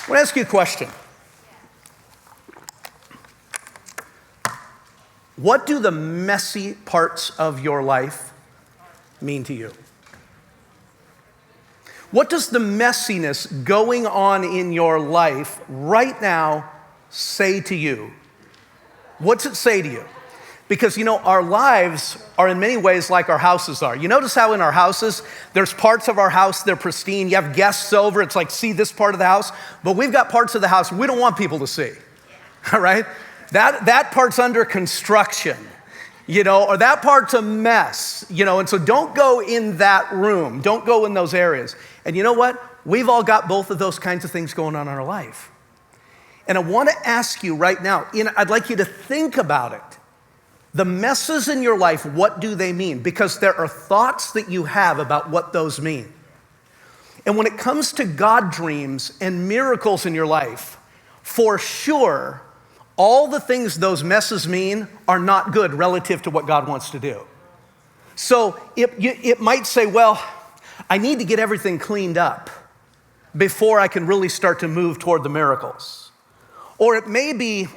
I want to ask you a question. What do the messy parts of your life mean to you? What does the messiness going on in your life right now say to you? What's it say to you? Because, our lives are in many ways like our houses are. You notice how in our houses, there's parts of our house, they're pristine. You have guests over, it's like, see this part of the house. But we've got parts of the house we don't want people to see, all right? That part's under construction, or that part's a mess, and so don't go in that room. Don't go in those areas. And you know what? We've all got both of those kinds of things going on in our life. And I want to ask you right now, I'd like you to think about it. The messes in your life, what do they mean? Because there are thoughts that you have about what those mean. And when it comes to God dreams and miracles in your life, for sure, all the things those messes mean are not good relative to what God wants to do. So it might say, well, I need to get everything cleaned up before I can really start to move toward the miracles. Or it may be,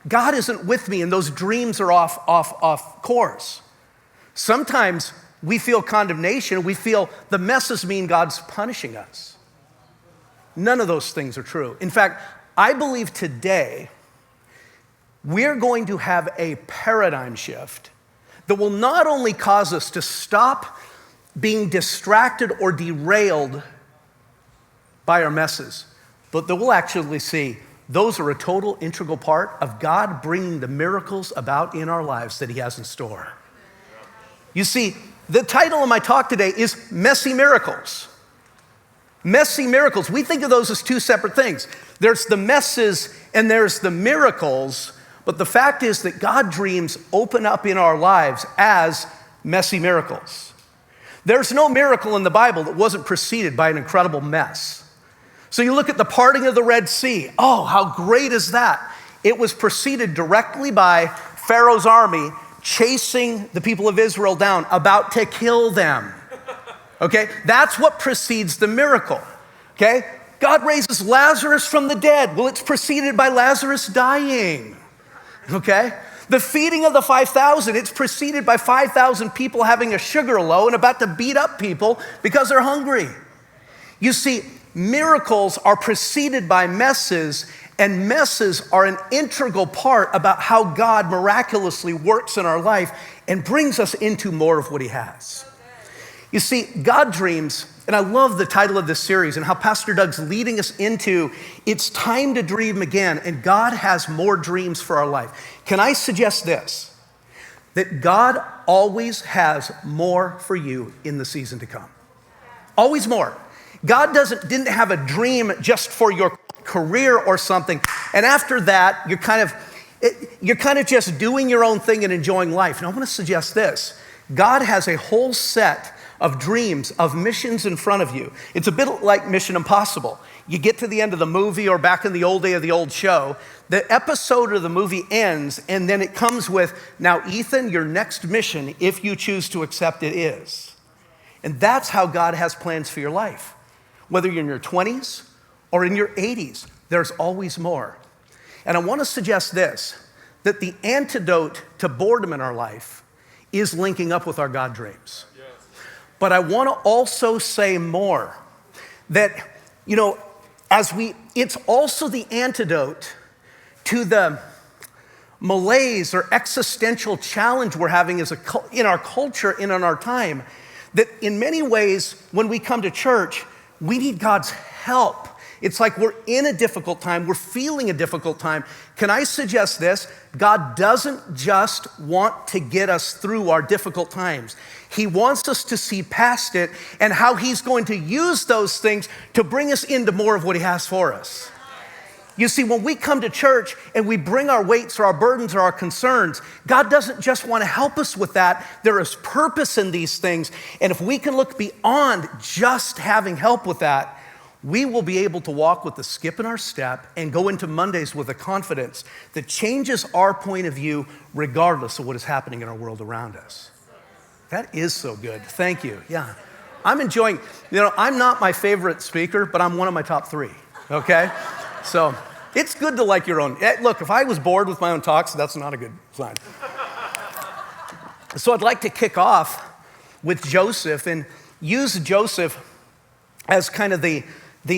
God isn't with me and those dreams are off course. Sometimes we feel condemnation. We feel the messes mean God's punishing us. None of those things are true. In fact, I believe today we're going to have a paradigm shift that will not only cause us to stop being distracted or derailed by our messes, but that we'll actually see those are a total integral part of God bringing the miracles about in our lives that He has in store. You see, the title of my talk today is Messy Miracles. Messy miracles. We think of those as two separate things. There's the messes and there's the miracles, but the fact is that God dreams open up in our lives as messy miracles. There's no miracle in the Bible that wasn't preceded by an incredible mess. So you look at the parting of the Red Sea. Oh, how great is that? It was preceded directly by Pharaoh's army chasing the people of Israel down, about to kill them. Okay, that's what precedes the miracle. Okay, God raises Lazarus from the dead. Well, it's preceded by Lazarus dying. Okay, the feeding of the 5,000, it's preceded by 5,000 people having a sugar low and about to beat up people because they're hungry. You see, miracles are preceded by messes, and messes are an integral part about how God miraculously works in our life and brings us into more of what He has. You see, God dreams, and I love the title of this series and how Pastor Doug's leading us into it's time to dream again, and God has more dreams for our life. Can I suggest this? That God always has more for you in the season to come. Always more. God didn't have a dream just for your career or something, and after that, you're kind of just doing your own thing and enjoying life. And I want to suggest this. God has a whole set of dreams, of missions in front of you. It's a bit like Mission Impossible. You get to the end of the movie, or back in the old day of the old show, the episode of the movie ends, and then it comes with, now Ethan, your next mission, if you choose to accept it, is. And that's how God has plans for your life. Whether you're in your 20s or in your 80s, there's always more. And I want to suggest this, that the antidote to boredom in our life is linking up with our God dreams. Yes. But I want to also say more, that, it's also the antidote to the malaise or existential challenge we're having in our culture and in our time, that in many ways, when we come to church, we need God's help. It's like we're in a difficult time. We're feeling a difficult time. Can I suggest this? God doesn't just want to get us through our difficult times. He wants us to see past it and how He's going to use those things to bring us into more of what He has for us. You see, when we come to church and we bring our weights or our burdens or our concerns, God doesn't just want to help us with that. There is purpose in these things. And if we can look beyond just having help with that, we will be able to walk with a skip in our step and go into Mondays with a confidence that changes our point of view regardless of what is happening in our world around us. That is so good. Thank you. Yeah. I'm enjoying, I'm not my favorite speaker, but I'm one of my top 3, okay? So it's good to like your own. Look, if I was bored with my own talks, that's not a good sign. So I'd like to kick off with Joseph and use Joseph as kind of the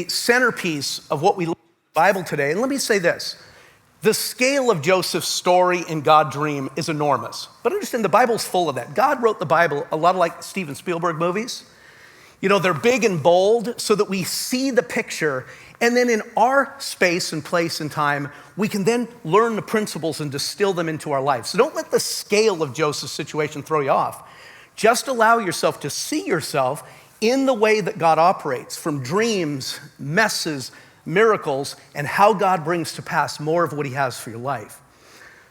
centerpiece of what we look at in the Bible today. And let me say this. The scale of Joseph's story in God's dream is enormous. But understand, the Bible's full of that. God wrote the Bible a lot like Steven Spielberg movies. You know, they're big and bold so that we see the picture. And then in our space and place and time, we can then learn the principles and distill them into our life. So don't let the scale of Joseph's situation throw you off. Just allow yourself to see yourself in the way that God operates, from dreams, messes, miracles, and how God brings to pass more of what he has for your life.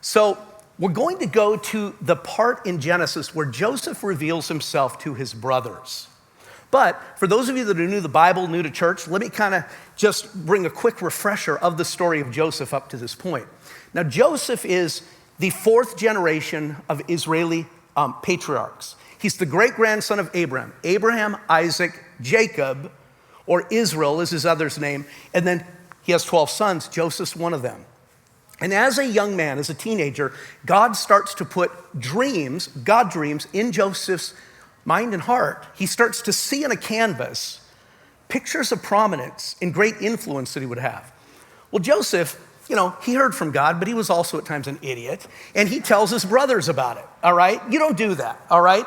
So we're going to go to the part in Genesis where Joseph reveals himself to his brothers. But for those of you that are new to the Bible, new to church, let me kind of just bring a quick refresher of the story of Joseph up to this point. Now, Joseph is the fourth generation of Israeli patriarchs. He's the great-grandson of Abraham, Isaac, Jacob, or Israel is his other's name, and then he has 12 sons. Joseph's one of them. And as a young man, as a teenager, God starts to put God dreams in Joseph's mind and heart. He starts to see on a canvas pictures of prominence and great influence that he would have. Well, Joseph, you know, he heard from God, but he was also at times an idiot, and he tells his brothers about it, all right? You don't do that, all right?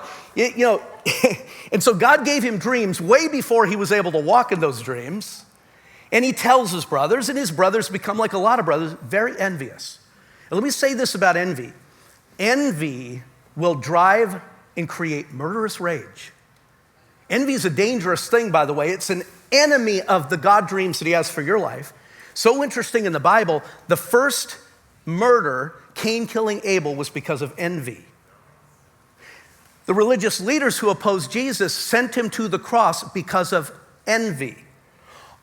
And so God gave him dreams way before he was able to walk in those dreams, and he tells his brothers, and his brothers become, like a lot of brothers, very envious. And let me say this about envy. Envy will drive and create murderous rage. Envy is a dangerous thing, by the way. It's an enemy of the God dreams that he has for your life. So interesting in the Bible, the first murder, Cain killing Abel, was because of envy. The religious leaders who opposed Jesus sent him to the cross because of envy.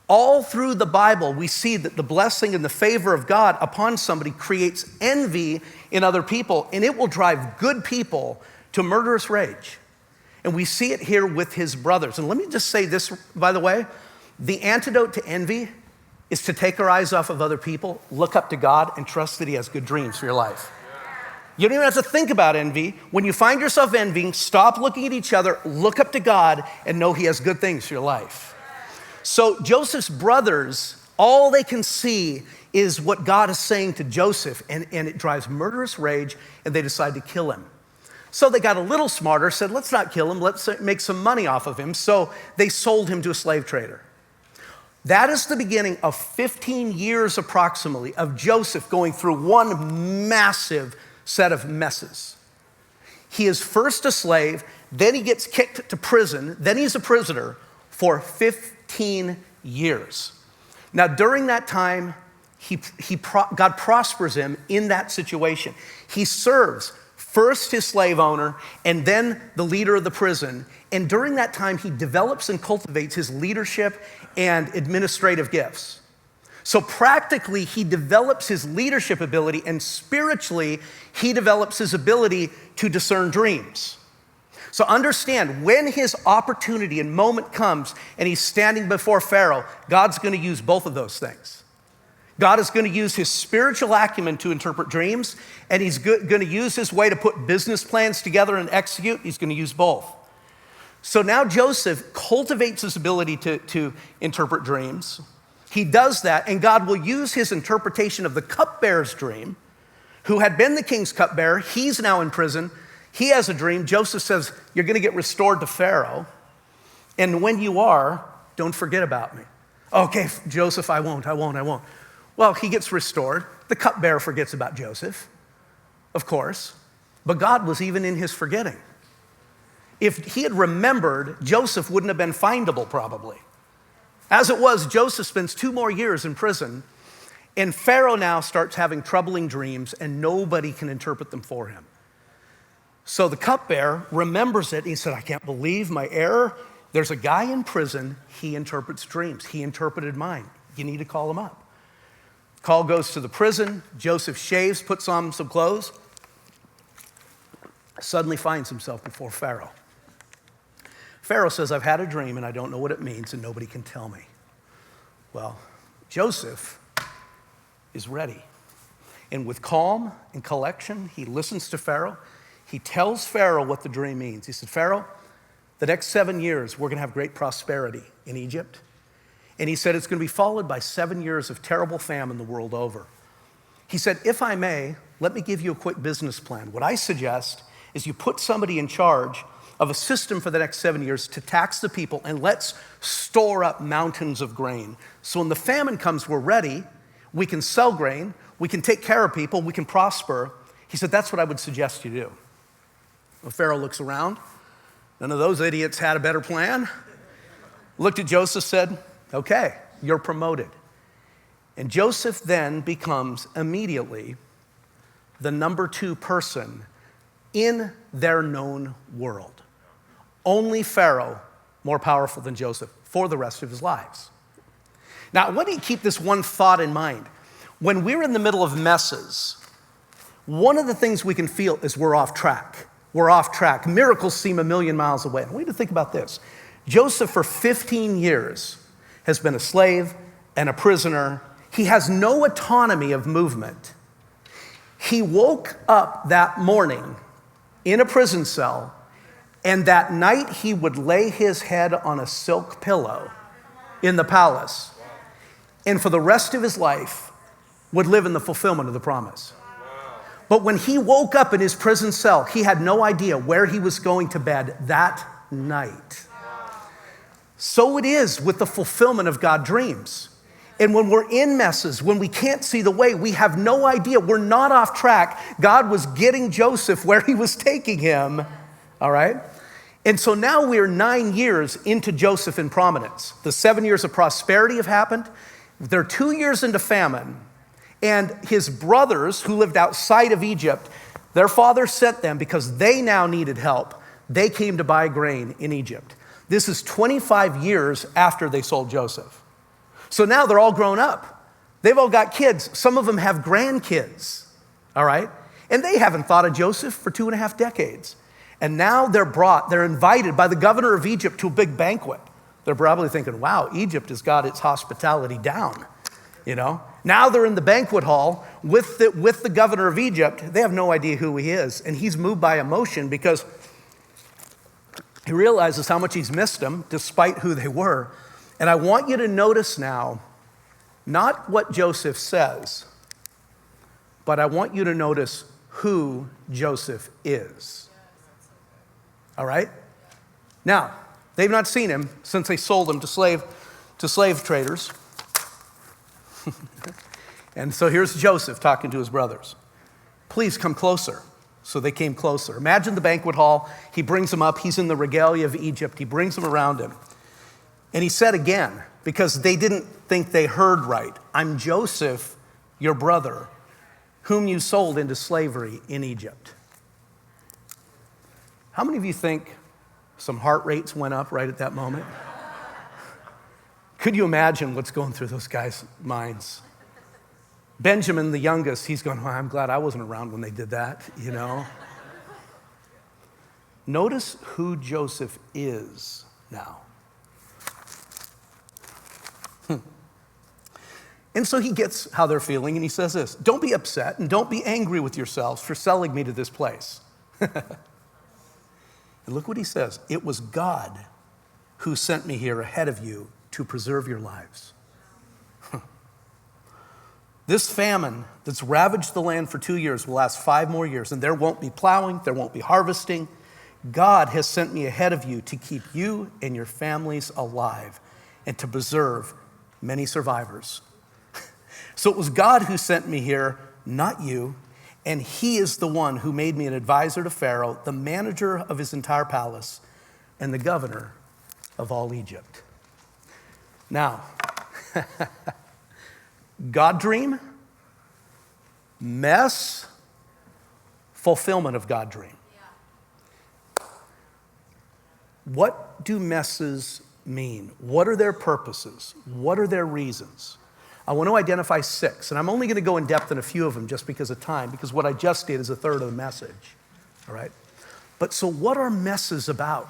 All through the Bible, we see that the blessing and the favor of God upon somebody creates envy in other people, and it will drive good people to murderous rage. And we see it here with his brothers. And let me just say this, by the way, the antidote to envy is to take our eyes off of other people, look up to God, and trust that he has good dreams for your life. You don't even have to think about envy. When you find yourself envying, stop looking at each other, look up to God, and know he has good things for your life. So Joseph's brothers, all they can see is what God is saying to Joseph, and it drives murderous rage, and they decide to kill him. So they got a little smarter, said, let's not kill him, let's make some money off of him. So they sold him to a slave trader. That is the beginning of 15 years approximately of Joseph going through one massive set of messes. He is first a slave, then he gets kicked to prison, then he's a prisoner for 15 years. Now during that time, God prospers him in that situation. He serves first his slave owner and then the leader of the prison. And during that time, he develops and cultivates his leadership and administrative gifts. So practically, he develops his leadership ability, and spiritually, he develops his ability to discern dreams. So understand, when his opportunity and moment comes and he's standing before Pharaoh, God's going to use both of those things. God is going to use his spiritual acumen to interpret dreams, and he's going to use his way to put business plans together and execute. He's going to use both. So now Joseph cultivates his ability to interpret dreams. He does that, and God will use his interpretation of the cupbearer's dream, who had been the king's cupbearer. He's now in prison. He has a dream. Joseph says, you're going to get restored to Pharaoh, and when you are, don't forget about me. Okay, Joseph, I won't. Well, he gets restored. The cupbearer forgets about Joseph, of course, but God was even in his forgetting. If he had remembered, Joseph wouldn't have been findable probably. As it was, Joseph spends 2 more years in prison, and Pharaoh now starts having troubling dreams, and nobody can interpret them for him. So the cupbearer remembers it, and he said, I can't believe my error. There's a guy in prison, he interprets dreams. He interpreted mine. You need to call him up. Call goes to the prison. Joseph shaves, puts on some clothes, suddenly finds himself before Pharaoh. Pharaoh says, I've had a dream and I don't know what it means and nobody can tell me. Well, Joseph is ready. And with calm and collection, he listens to Pharaoh. He tells Pharaoh what the dream means. He said, Pharaoh, the next 7 years, we're going to have great prosperity in Egypt. And he said, it's going to be followed by 7 years of terrible famine the world over. He said, if I may, let me give you a quick business plan. What I suggest is you put somebody in charge of a system for the next 7 years to tax the people, and let's store up mountains of grain. So when the famine comes, we're ready. We can sell grain. We can take care of people. We can prosper. He said, that's what I would suggest you do. Well, Pharaoh looks around. None of those idiots had a better plan. Looked at Joseph, said, okay, you're promoted. And Joseph then becomes immediately the number 2 person in their known world. Only Pharaoh more powerful than Joseph for the rest of his lives. Now, I want you to keep this one thought in mind. When we're in the middle of messes, one of the things we can feel is we're off track. We're off track. Miracles seem a million miles away. I want you to think about this. Joseph, for 15 years, has been a slave and a prisoner. He has no autonomy of movement. He woke up that morning in a prison cell, and that night he would lay his head on a silk pillow in the palace, and for the rest of his life would live in the fulfillment of the promise. But when he woke up in his prison cell, he had no idea where he was going to bed that night. So it is with the fulfillment of God's dreams. And when we're in messes, when we can't see the way, we have no idea. We're not off track. God was getting Joseph where he was taking him, all right? And so now we're 9 years into Joseph in prominence. The 7 years of prosperity have happened. They're 2 years into famine. And his brothers who lived outside of Egypt, their father sent them because they now needed help. They came to buy grain in Egypt. This is 25 years after they sold Joseph. So now they're all grown up. They've all got kids. Some of them have grandkids, all right? And they haven't thought of Joseph for 2.5 decades. And now they're invited by the governor of Egypt to a big banquet. They're probably thinking, wow, Egypt has got its hospitality down, you know? Now they're in the banquet hall with the governor of Egypt. They have no idea who he is. And he's moved by emotion because he realizes how much he's missed them despite who they were. And I want you to notice now, not what Joseph says, but I want you to notice who Joseph is. All right? Now, they've not seen him since they sold him to slave traders. And so here's Joseph talking to his brothers. Please come closer. So they came closer. Imagine the banquet hall. He brings them up. He's in the regalia of Egypt. He brings them around him. And he said again, because they didn't think they heard right, I'm Joseph, your brother, whom you sold into slavery in Egypt. How many of you think some heart rates went up right at that moment? Could you imagine what's going through those guys' minds? Benjamin, the youngest, he's going, I'm glad I wasn't around when they did that, you know? Notice who Joseph is now. And so he gets how they're feeling, and he says this, don't be upset and don't be angry with yourselves for selling me to this place. And look what he says. It was God who sent me here ahead of you to preserve your lives. This famine that's ravaged the land for 2 years will last 5 more years, and there won't be plowing, there won't be harvesting. God has sent me ahead of you to keep you and your families alive and to preserve many survivors. So it was God who sent me here, not you, and he is the one who made me an advisor to Pharaoh, the manager of his entire palace, and the governor of all Egypt. Now, God dream, mess, fulfillment of God dream. What do messes mean? What are their purposes? What are their reasons? I want to identify 6, and I'm only going to go in depth in a few of them just because of time, because what I just did is a third of the message, all right? But so what are messes about?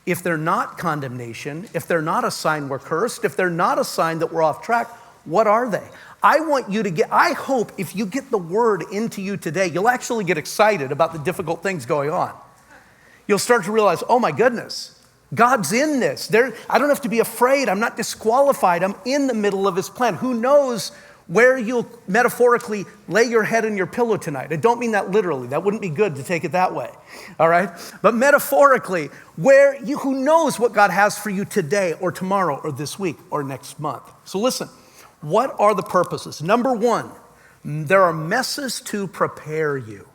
If they're not condemnation, if they're not a sign we're cursed, if they're not a sign that we're off track, What are they? I hope if you get the word into you today, you'll actually get excited about the difficult things going on. You'll start to realize, oh my goodness, God's in this. I don't have to be afraid. I'm not disqualified. I'm in the middle of his plan. Who knows where you'll metaphorically lay your head on your pillow tonight? I don't mean that literally. That wouldn't be good to take it that way, all right? But metaphorically, who knows what God has for you today or tomorrow or this week or next month. So listen, what are the purposes? Number one, there are messes to prepare you,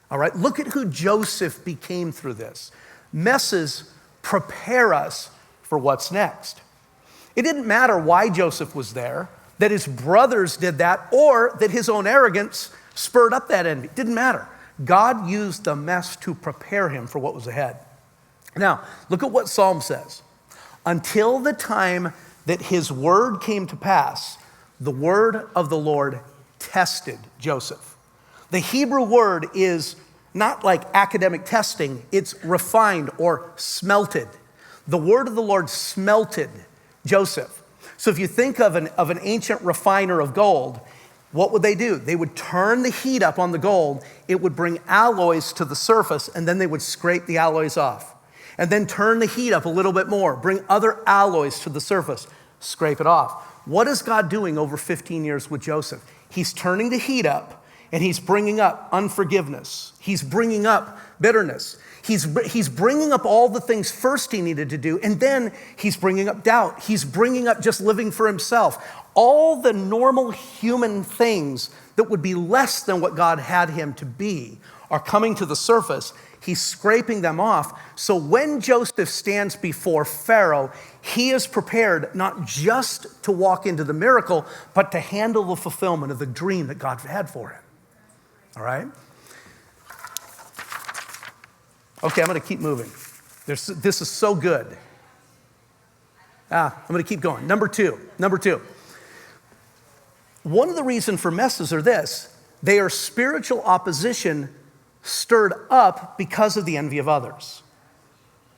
all right? Look at who Joseph became through this. Messes prepare us for what's next. It didn't matter why Joseph was there, that his brothers did that, or that his own arrogance spurred up that envy. It didn't matter. God used the mess to prepare him for what was ahead. Now, look at what Psalm says. Until the time that his word came to pass, the word of the Lord tested Joseph. The Hebrew word is not like academic testing, it's refined or smelted. The word of the Lord smelted Joseph. So if you think of an ancient refiner of gold, what would they do? They would turn the heat up on the gold. It would bring alloys to the surface, and then they would scrape the alloys off. And then turn the heat up a little bit more, bring other alloys to the surface, scrape it off. What is God doing over 15 years with Joseph? He's turning the heat up, and he's bringing up unforgiveness. He's bringing up bitterness. He's bringing up all the things first he needed to do, and then he's bringing up doubt. He's bringing up just living for himself. All the normal human things that would be less than what God had him to be are coming to the surface. He's scraping them off. So when Joseph stands before Pharaoh, he is prepared not just to walk into the miracle, but to handle the fulfillment of the dream that God had for him. All right? Okay, I'm going to keep moving. This is so good. I'm going to keep going. Number two. One of the reasons for messes are this. They are spiritual opposition stirred up because of the envy of others.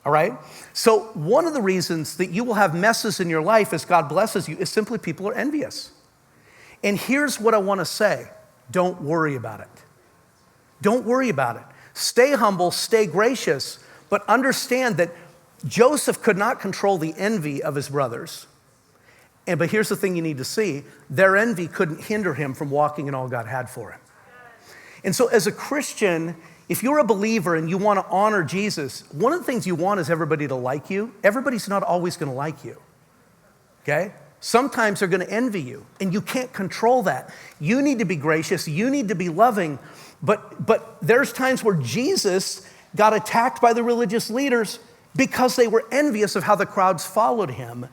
All right? So one of the reasons that you will have messes in your life as God blesses you is simply people are envious. And here's what I want to say. Don't worry about it. Don't worry about it. Stay humble, stay gracious, but understand that Joseph could not control the envy of his brothers. But here's the thing you need to see. Their envy couldn't hinder him from walking in all God had for him. And so as a Christian, if you're a believer and you want to honor Jesus, one of the things you want is everybody to like you. Everybody's not always going to like you, okay? Sometimes they're going to envy you, and you can't control that. You need to be gracious. You need to be loving. But there's times where Jesus got attacked by the religious leaders because they were envious of how the crowds followed him.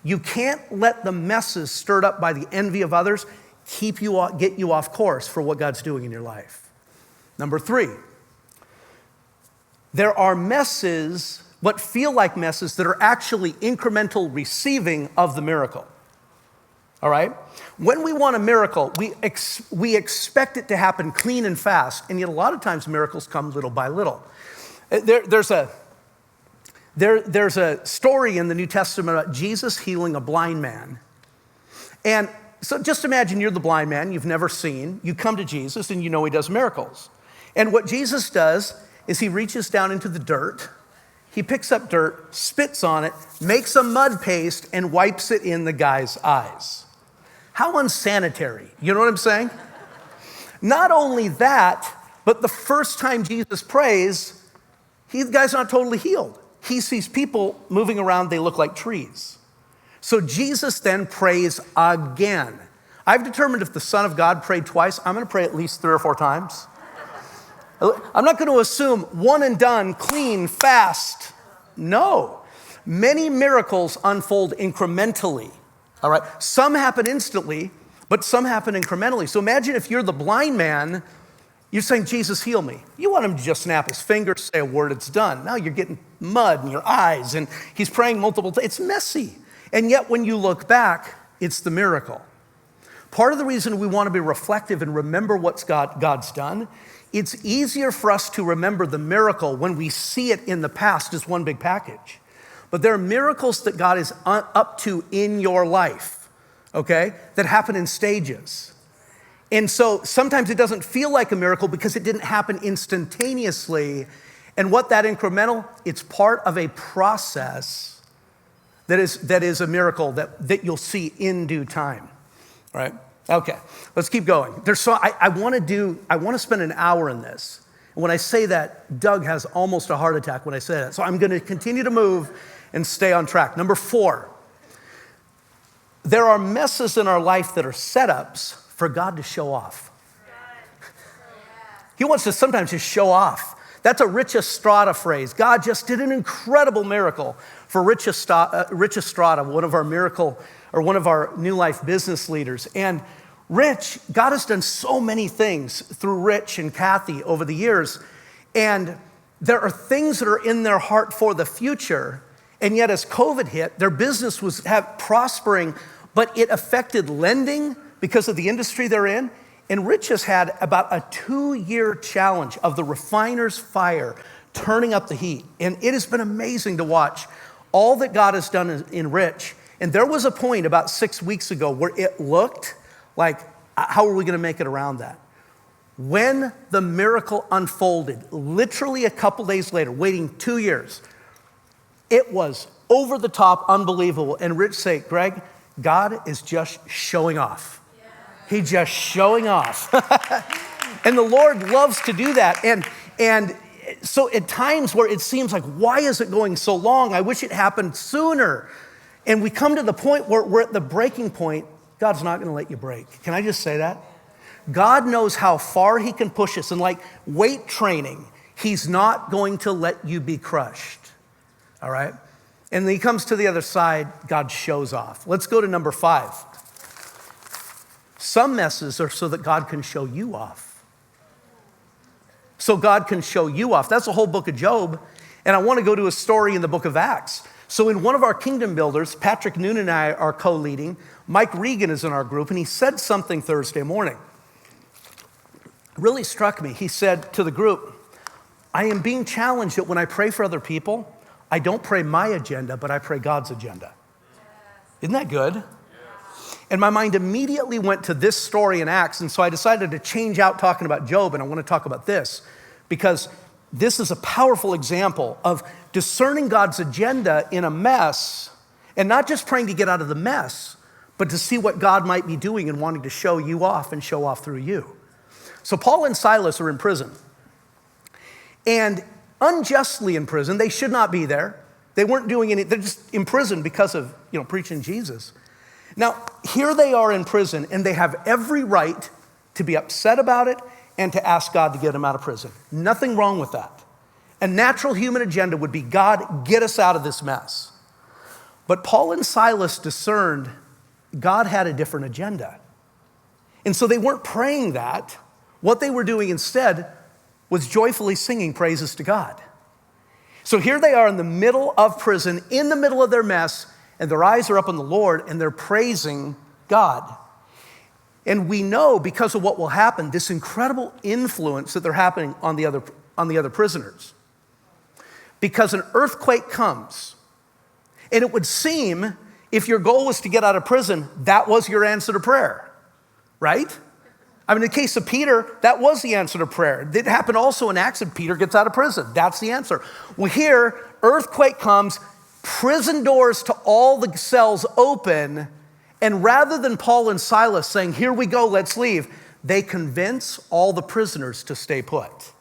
You can't let the messes stirred up by the envy of others get you off course for what God's doing in your life. Number three, there are messes, what feel like messes, that are actually incremental receiving of the miracle. All right? When we want a miracle, we expect it to happen clean and fast, and yet a lot of times miracles come little by little. There's a story in the New Testament about Jesus healing a blind man. And so just imagine you're the blind man, you've never seen, you come to Jesus and you know he does miracles. And what Jesus does is he reaches down into the dirt, he picks up dirt, spits on it, makes a mud paste, and wipes it in the guy's eyes. How unsanitary, you know what I'm saying? Not only that, but the first time Jesus prays, the guy's not totally healed. He sees people moving around, they look like trees. So Jesus then prays again. I've determined if the Son of God prayed twice, I'm going to pray at least 3 or 4 times. I'm not going to assume one and done, clean, fast. No. Many miracles unfold incrementally. All right. Some happen instantly, but some happen incrementally. So imagine if you're the blind man, you're saying, Jesus, heal me. You want him to just snap his fingers, say a word, it's done. Now you're getting mud in your eyes, and he's praying multiple times. It's messy. And yet when you look back, it's the miracle. Part of the reason we want to be reflective and remember what God's done, it's easier for us to remember the miracle when we see it in the past as one big package. But there are miracles that God is up to in your life, okay, that happen in stages. And so sometimes it doesn't feel like a miracle because it didn't happen instantaneously. And what that incremental, it's part of a process that is a miracle that you'll see in due time, right? Okay, let's keep going. I want to spend an hour in this. And when I say that, Doug has almost a heart attack when I say that. So I'm going to continue to move and stay on track. Number 4, there are messes in our life that are setups for God to show off. He wants to sometimes just show off. That's a Rich Estrada phrase. God just did an incredible miracle for Rich Estrada, one of our New Life business leaders. And Rich, God has done so many things through Rich and Kathy over the years. And there are things that are in their heart for the future. And yet as COVID hit, their business was prospering, but it affected lending because of the industry they're in. And Rich has had about a 2-year challenge of the refiner's fire, turning up the heat. And it has been amazing to watch all that God has done in Rich. And there was a point about 6 weeks ago where it looked like, how are we going to make it around that? When the miracle unfolded, literally a couple days later, waiting 2 years, it was over the top, unbelievable. And Rich said, Greg, God is just showing off. He's just showing off. And the Lord loves to do that. And so at times where it seems like, why is it going so long? I wish it happened sooner. And we come to the point where we're at the breaking point. God's not going to let you break. Can I just say that? God knows how far he can push us. And like weight training, he's not going to let you be crushed. All right? And then he comes to the other side, God shows off. Let's go to number 5. Some messes are so that God can show you off. So God can show you off. That's the whole book of Job. And I want to go to a story in the book of Acts. So in one of our kingdom builders, Patrick Noon and I are co-leading. Mike Regan is in our group, and he said something Thursday morning. It really struck me. He said to the group, I am being challenged that when I pray for other people, I don't pray my agenda, but I pray God's agenda. Isn't that good? And my mind immediately went to this story in Acts, and so I decided to change out talking about Job, and I want to talk about this, because this is a powerful example of discerning God's agenda in a mess, and not just praying to get out of the mess, but to see what God might be doing and wanting to show you off and show off through you. So Paul and Silas are in prison, and unjustly in prison. They should not be there. They weren't doing any, they're just in prison because of, preaching Jesus. Now, here they are in prison, and they have every right to be upset about it and to ask God to get them out of prison. Nothing wrong with that. A natural human agenda would be, God, get us out of this mess. But Paul and Silas discerned God had a different agenda. And so they weren't praying that. What they were doing instead was joyfully singing praises to God. So here they are in the middle of prison, in the middle of their mess, and their eyes are up on the Lord, and they're praising God. And we know, because of what will happen, this incredible influence that they're happening on the other prisoners. Because an earthquake comes, and it would seem, if your goal was to get out of prison, that was your answer to prayer, right? In the case of Peter, that was the answer to prayer. It happened also in Acts, and Peter gets out of prison. That's the answer. Well, here, earthquake comes, prison doors to all the cells open, and rather than Paul and Silas saying, here we go, let's leave, they convince all the prisoners to stay put.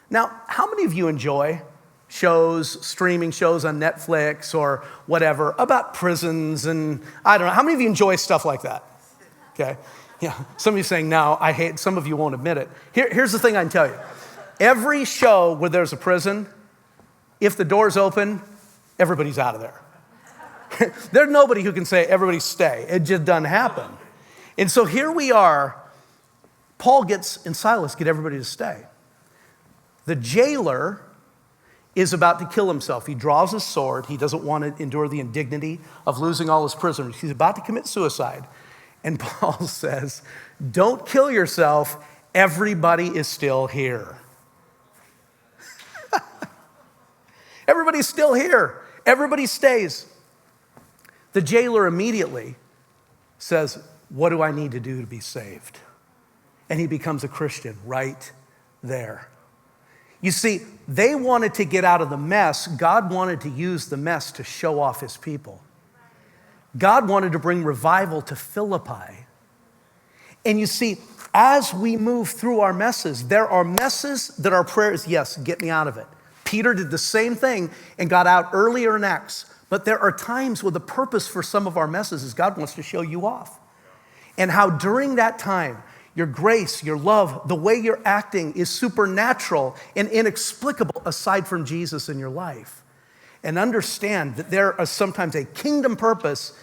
Now, how many of you enjoy shows, streaming shows on Netflix or whatever, about prisons and, I don't know, how many of you enjoy stuff like that? Okay, yeah, some of you saying, no, I hate, some of you won't admit it. Here's the thing I can tell you. Every show where there's a prison, if the door's open, everybody's out of there. There's nobody who can say, everybody stay. It just doesn't happen. And so here we are. Paul and Silas get everybody to stay. The jailer is about to kill himself. He draws his sword. He doesn't want to endure the indignity of losing all his prisoners. He's about to commit suicide. And Paul says, don't kill yourself. Everybody is still here. Everybody's still here. Everybody stays. The jailer immediately says, what do I need to do to be saved? And he becomes a Christian right there. You see, they wanted to get out of the mess. God wanted to use the mess to show off his people. God wanted to bring revival to Philippi. And you see, as we move through our messes, there are messes that our prayer is, yes, get me out of it. Peter did the same thing and got out earlier in Acts. But there are times where the purpose for some of our messes is God wants to show you off. And how during that time, your grace, your love, the way you're acting is supernatural and inexplicable aside from Jesus in your life. And understand that there is sometimes a kingdom purpose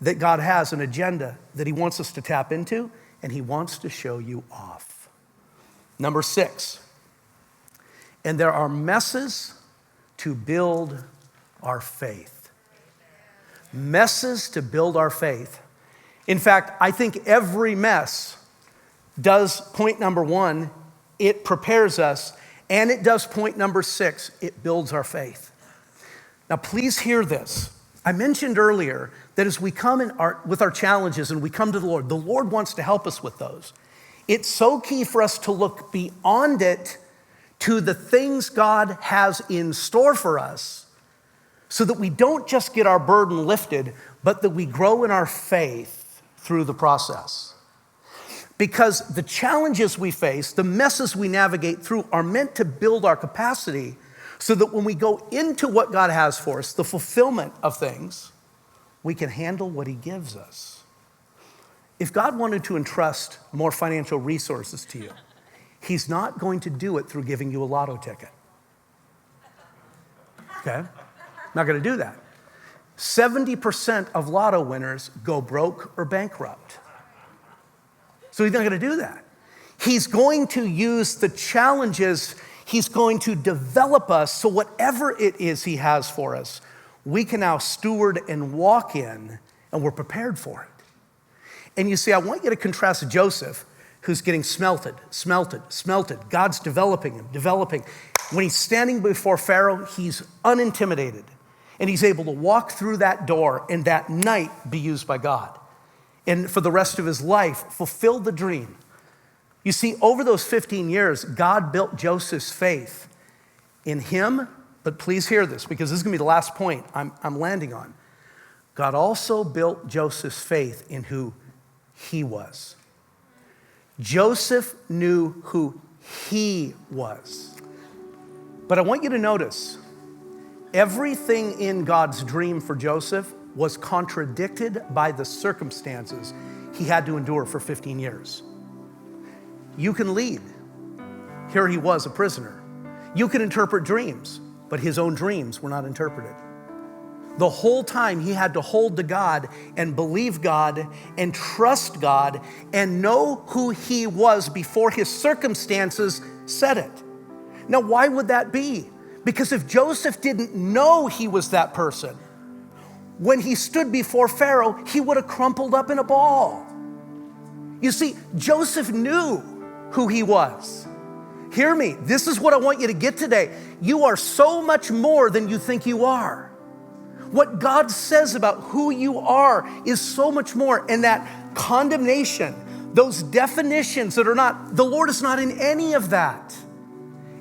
that God has, an agenda that he wants us to tap into, and he wants to show you off. Number 6, and there are messes to build our faith. Messes to build our faith. In fact, I think every mess does point number 1, it prepares us, and it does point number 6, it builds our faith. Now, please hear this. I mentioned earlier that as we come with our challenges and we come to the Lord wants to help us with those. It's so key for us to look beyond it to the things God has in store for us so that we don't just get our burden lifted, but that we grow in our faith through the process. Because the challenges we face, the messes we navigate through are meant to build our capacity so that when we go into what God has for us, the fulfillment of things, we can handle what he gives us. If God wanted to entrust more financial resources to you, he's not going to do it through giving you a lotto ticket. Okay? Not going to do that. 70% of lotto winners go broke or bankrupt. So he's not going to do that. He's going to use the challenges. He's going to develop us so whatever it is he has for us, we can now steward and walk in, and we're prepared for it. And you see, I want you to contrast Joseph, who's getting smelted. God's developing him. When he's standing before Pharaoh, he's unintimidated. And he's able to walk through that door and that night be used by God. And for the rest of his life, fulfill the dream. You see, over those 15 years, God built Joseph's faith in him. But please hear this, because this is going to be the last point I'm landing on. God also built Joseph's faith in who he was. Joseph knew who he was. But I want you to notice, everything in God's dream for Joseph was contradicted by the circumstances he had to endure for 15 years. You can lead. Here he was, a prisoner. You can interpret dreams, but his own dreams were not interpreted. The whole time he had to hold to God and believe God and trust God and know who he was before his circumstances said it. Now, why would that be? Because if Joseph didn't know he was that person, when he stood before Pharaoh, he would have crumpled up in a ball. You see, Joseph knew who he was. Hear me. This is what I want you to get today. You are so much more than you think you are. What God says about who you are is so much more. And that condemnation, those definitions that are not, the Lord is not in any of that.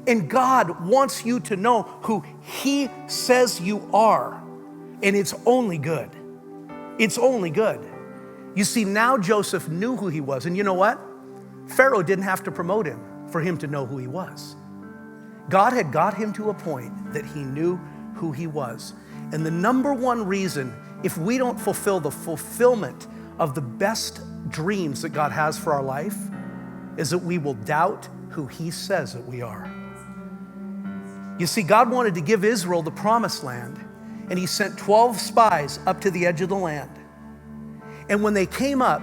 And God wants you to know who he says you are. And it's only good. It's only good. You see, now Joseph knew who he was. And you know what? Pharaoh didn't have to promote him for him to know who he was. God had got him to a point that he knew who he was. And the number one reason, if we don't fulfill the fulfillment of the best dreams that God has for our life, is that we will doubt who he says that we are. You see, God wanted to give Israel the promised land, and he sent 12 spies up to the edge of the land. And when they came up,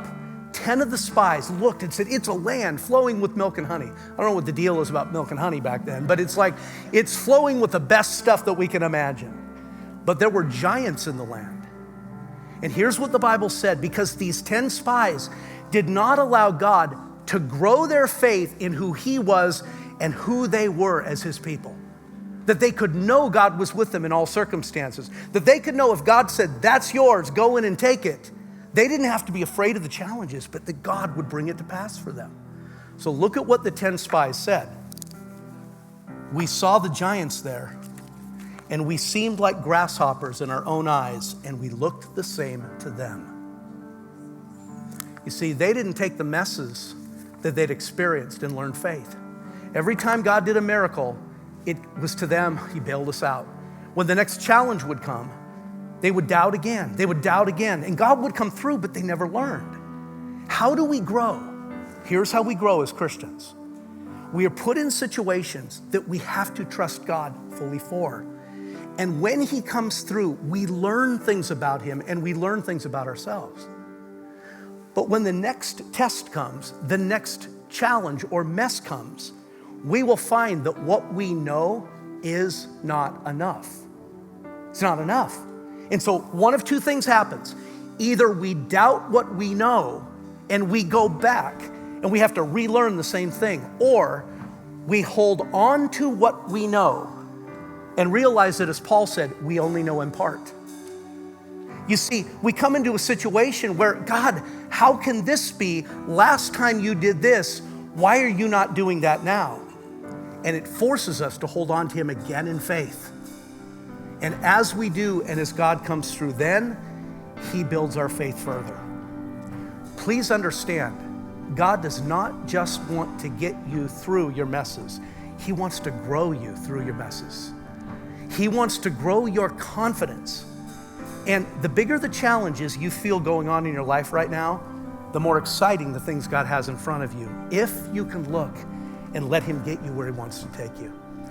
10 of the spies looked and said, it's a land flowing with milk and honey. I don't know what the deal is about milk and honey back then, but it's like, it's flowing with the best stuff that we can imagine. But there were giants in the land. And here's what the Bible said, because these 10 spies did not allow God to grow their faith in who he was and who they were as his people. That they could know God was with them in all circumstances. That they could know if God said, that's yours, go in and take it, They didn't have to be afraid of the challenges, but that God would bring it to pass for them. So look at what the 10 spies said. We saw the giants there, and we seemed like grasshoppers in our own eyes, and we looked the same to them. You see, they didn't take the messes that they'd experienced and learn faith. Every time God did a miracle, it was to them, he bailed us out. When the next challenge would come, they would doubt again. They would doubt again. And God would come through, but they never learned. How do we grow? Here's how we grow as Christians. We are put in situations that we have to trust God fully for. And when he comes through, we learn things about him and we learn things about ourselves. But when the next test comes, the next challenge or mess comes, we will find that what we know is not enough. It's not enough. And so one of two things happens. Either we doubt what we know and we go back and we have to relearn the same thing, or we hold on to what we know and realize that, as Paul said, we only know in part. You see, we come into a situation where, God, how can this be? Last time you did this, why are you not doing that now? And it forces us to hold on to him again in faith. And as we do, and as God comes through, then he builds our faith further. Please understand, God does not just want to get you through your messes. He wants to grow you through your messes. He wants to grow your confidence. And the bigger the challenges you feel going on in your life right now, the more exciting the things God has in front of you, if you can look and let him get you where he wants to take you.